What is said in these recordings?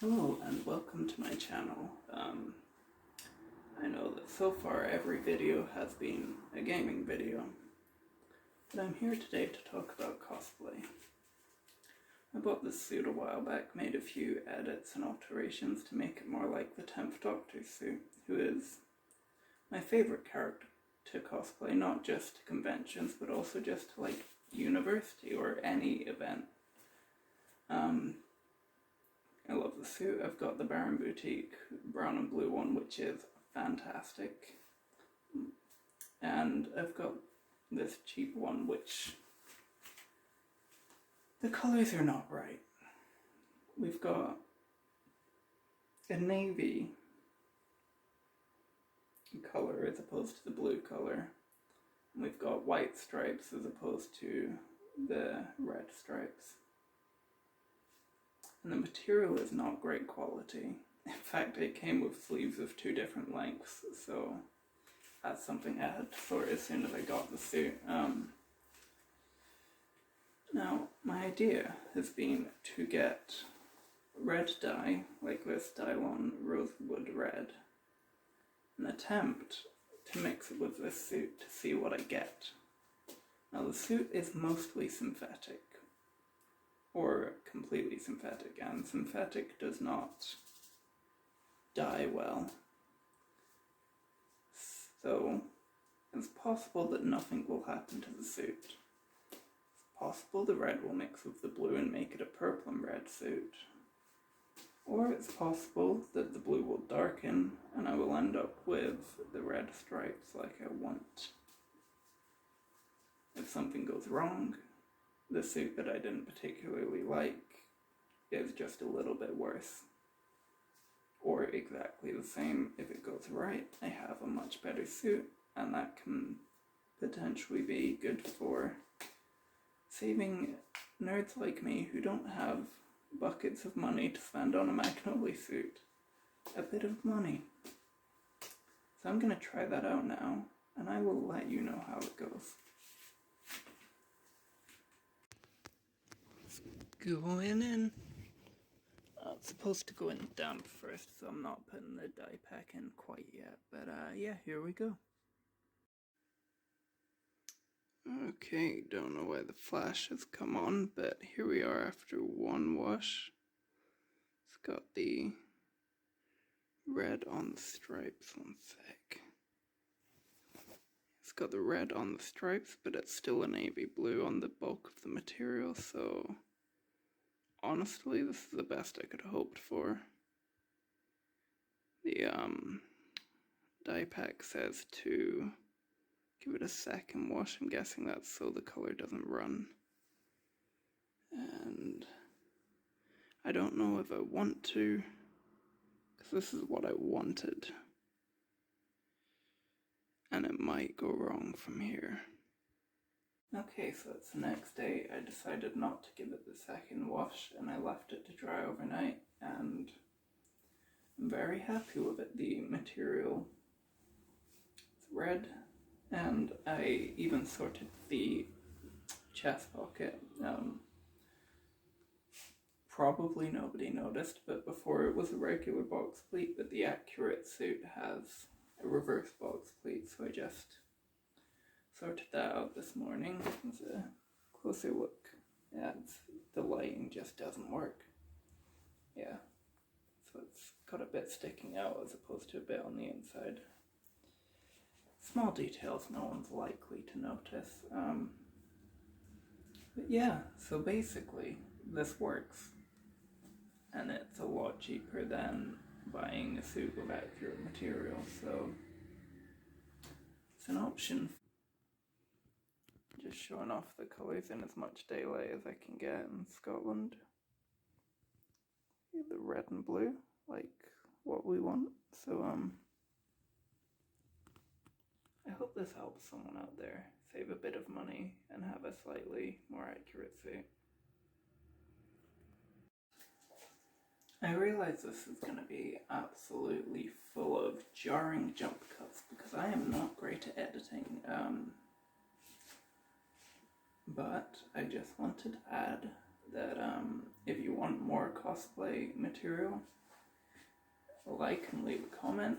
Hello and welcome to my channel. I know that so far every video has been a gaming video, but I'm here today to talk about cosplay. I bought this suit a while back, made a few edits and alterations to make it more like the 10th Doctor's suit, who is my favourite character to cosplay, not just to conventions, but also just to like university or any event. I love the suit. I've got the Baron Boutique brown and blue one, which is fantastic. And I've got this cheap one, which the colours are not right. We've got a navy colour as opposed to the blue colour. And we've got white stripes as opposed to the red stripes. And the material is not great quality. In fact, it came with sleeves of 2 different lengths, so that's something I had to sort as soon as I got the suit. Now, my idea has been to get red dye, like this Dylon Rosewood Red, and attempt to mix it with this suit to see what I get. Now, the suit is mostly synthetic, or completely synthetic, and synthetic does not dye well. So it's possible that nothing will happen to the suit. It's possible the red will mix with the blue and make it a purple and red suit. Or it's possible that the blue will darken and I will end up with the red stripes like I want. If something goes wrong, the suit that I didn't particularly like is just a little bit worse. Or exactly the same. If it goes right, I have a much better suit, and that can potentially be good for saving nerds like me who don't have buckets of money to spend on a Magnolia suit a bit of money. So I'm going to try that out now, and I will let you know how it goes. Going in. It's supposed to go in damp first, so I'm not putting the dye pack in quite yet, but yeah, here we go. Okay, don't know why the flash has come on, but here we are after one wash. It's got the red on the stripes, one sec. It's got the red on the stripes, but it's still a navy blue on the bulk of the material, so honestly, this is the best I could have hoped for. The dye pack says to give it a second wash. I'm guessing that's so the color doesn't run. And I don't know if I want to, because this is what I wanted. And it might go wrong from here. Okay, so it's the next day. I decided not to give it the second wash and I left it to dry overnight, and I'm very happy with it. The material is red, and I even sorted the chest pocket. Probably nobody noticed, but before it was a regular box pleat, but the accurate suit has a reverse box pleat, so I just sorted that out this morning. It's a closer look at the lighting just doesn't work. Yeah, so it's got a bit sticking out as opposed to a bit on the inside. Small details no one's likely to notice. But yeah, so basically this works, and it's a lot cheaper than buying a suit with accurate material, so it's an option. Just showing off the colours in as much daylight as I can get in Scotland. The red and blue, like what we want. So I hope this helps someone out there save a bit of money and have a slightly more accurate suit. I realize this is going to be absolutely full of jarring jump cuts because I am not great at editing. But I just wanted to add that if you want more cosplay material, like and leave a comment.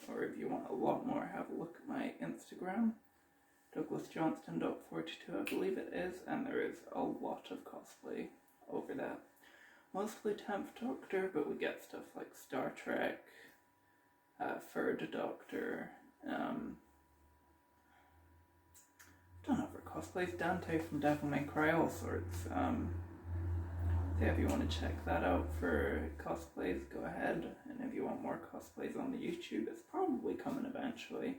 Or if you want a lot more, have a look at my Instagram, DouglasJohnston.42 I believe it is, and there is a lot of cosplay over that. Mostly 10th Doctor, but we get stuff like Star Trek, 3rd Doctor, don't know for cosplays, Dante from Devil May Cry, all sorts. So if you want to check that out for cosplays, go ahead. And if you want more cosplays on the YouTube, it's probably coming eventually.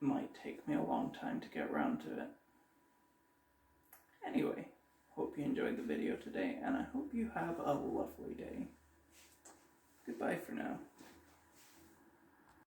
Might take me a long time to get around to it. Anyway, hope you enjoyed the video today, and I hope you have a lovely day. Goodbye for now.